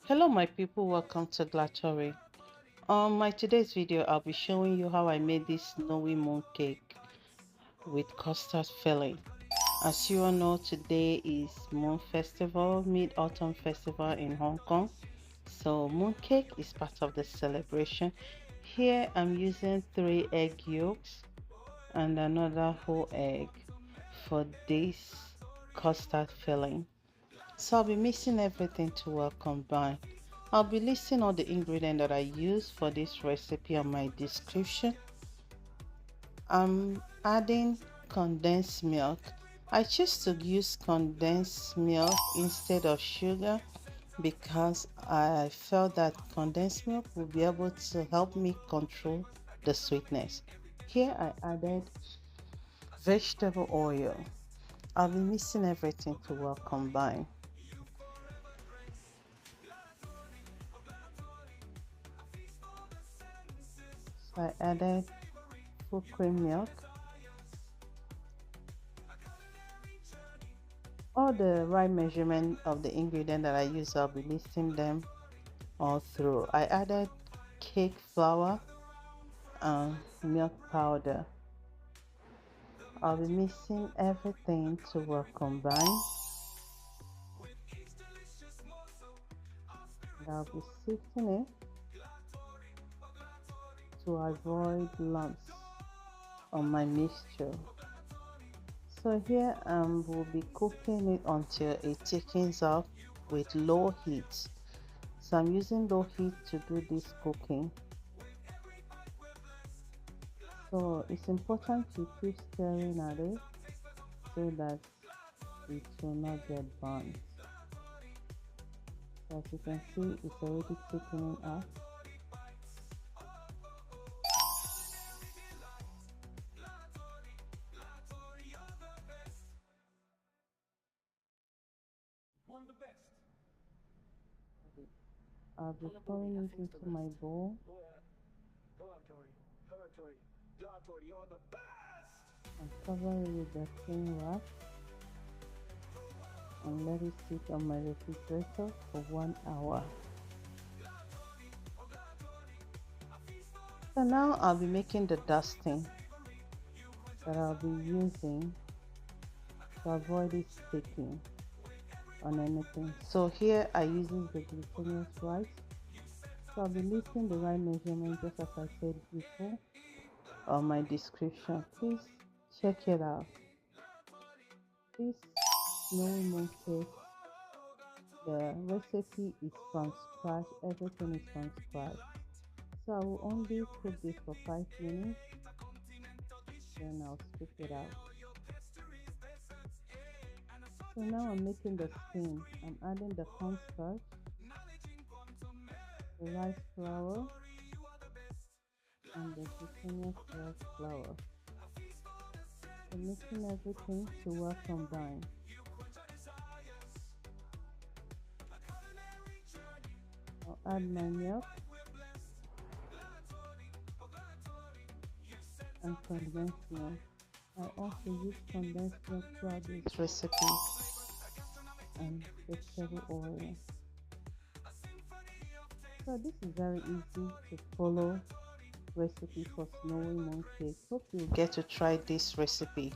Hello my people, welcome to Glatory. On my today's video I'll be showing you how I made this snowy moon cake with custard filling. As you all know, today is Moon Festival, Mid-Autumn Festival in Hong Kong. So moon cake is part of the celebration. Here I'm using 3 egg yolks and another whole egg for this custard filling. So I'll be mixing everything to well combine. I'll be listing all the ingredients that I use for this recipe on my description. I'm adding condensed milk. I choose to use condensed milk instead of sugar because I felt that condensed milk will be able to help me control the sweetness. Here I added vegetable oil. I'll be mixing everything to well combine. So I added full cream milk. All the right measurement of the ingredient that I use, I'll be listing them all through. I added cake flour and milk powder. I'll be mixing everything to well combine. And I'll be sifting it to avoid lumps on my mixture. So here we'll be cooking it until it thickens up with low heat. So I'm using low heat to do this cooking. So it's important to keep stirring at it so that it will not get burnt. So as you can see, it's already thickening up. I'll be pouring it into my bowl and cover it with the cling wrap and let it sit on my refrigerator for 1 hour. So now I'll be making the dusting that I'll be using to avoid it sticking on anything. So here I using the glutinous rice. So I'll be listing the right measurement just as I said before on my description. Please check it out. This Snowy Mooncakes, the recipe is from scratch. Everything is from scratch. So I will only cook this for 5 minutes, then I'll scoop it out. So now I'm making the skin. I'm adding the cornstarch, the rice flour, and the glutinous rice flour. So mixing everything to well combine. I'll add my milk and condensed milk. I also use condensed milk throughout this recipe and vegetable oil. So this is very easy to follow recipe for snowy mooncake. Hope you get to try this recipe.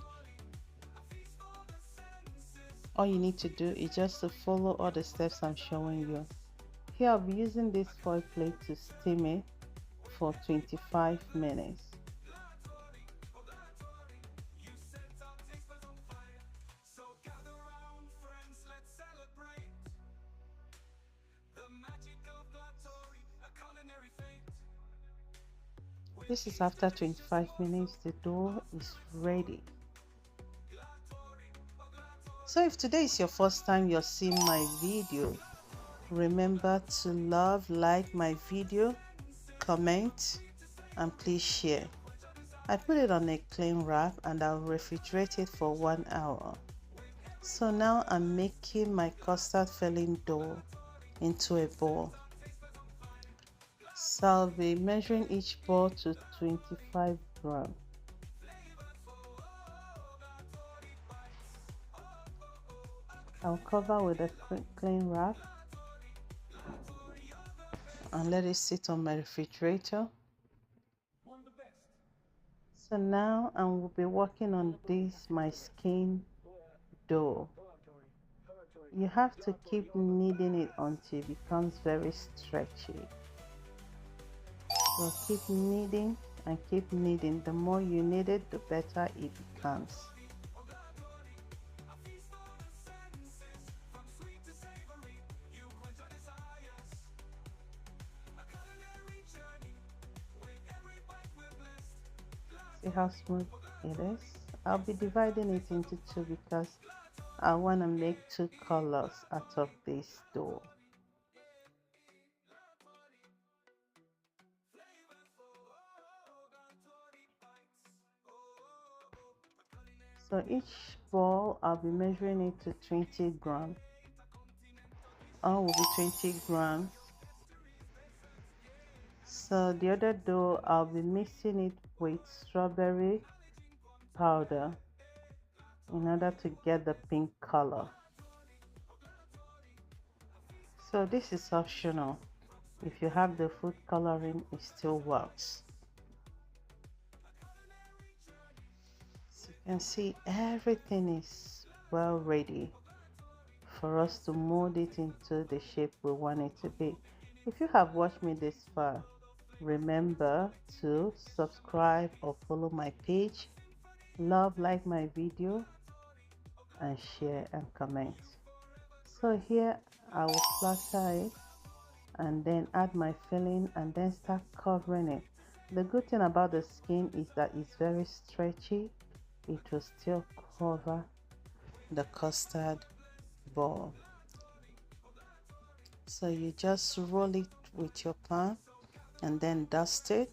All you need to do is just to follow all the steps I'm showing you. Here I'll be using this foil plate to steam it for 25 minutes. This is after 25 minutes, the dough is ready. So if today is your first time you're seeing my video, remember to love, like my video, comment, and please share. I put it on a cling wrap and I'll refrigerate it for 1 hour. So now I'm making my custard filling dough into a ball. So I'll be measuring each ball to 25 grams. I'll cover with a cling wrap and let it sit on my refrigerator. So now I will be working on this my skin dough. You have to keep kneading it until it becomes very stretchy. So keep kneading and keep kneading. The more you knead it, the better it becomes. See how smooth it is? I'll be dividing it into two because I want to make two colors out of this dough. So each ball I'll be measuring it to 20 grams. All will be 20 grams. So the other dough I'll be mixing it with strawberry powder in order to get the pink color. So this is optional. If you have the food coloring, it still works. So you can see everything is well ready for us to mold it into the shape we want it to be. If you have watched me this far, remember to subscribe or follow my page, like my video, and share and comment. So here I will flatter it and then add my filling and then start covering it. The good thing about the skin is that it's very stretchy. It will still cover the custard ball. So you just roll it with your palm and then dust it,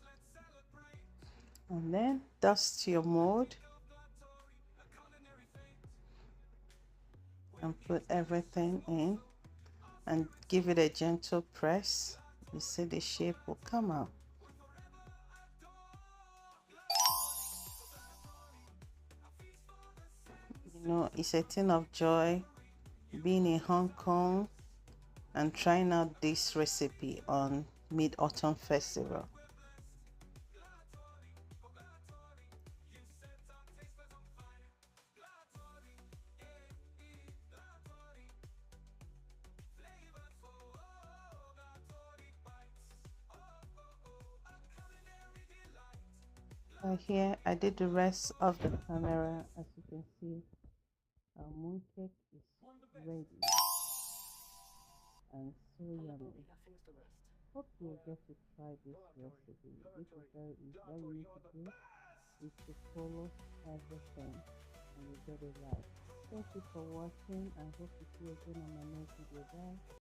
and then dust your mold and put everything in and give it a gentle press. You see the shape will come out. You know, it's a thing of joy being in Hong Kong and trying out this recipe on Mid-Autumn Festival. Here I did the rest of the camera. As you can see, our mooncake is ready and so yummy. Hope you'll get to try this recipe. This is very easy. All you need to do is to follow everything and you get it right. Thank you for watching. I hope to see you again on my next video. Bye.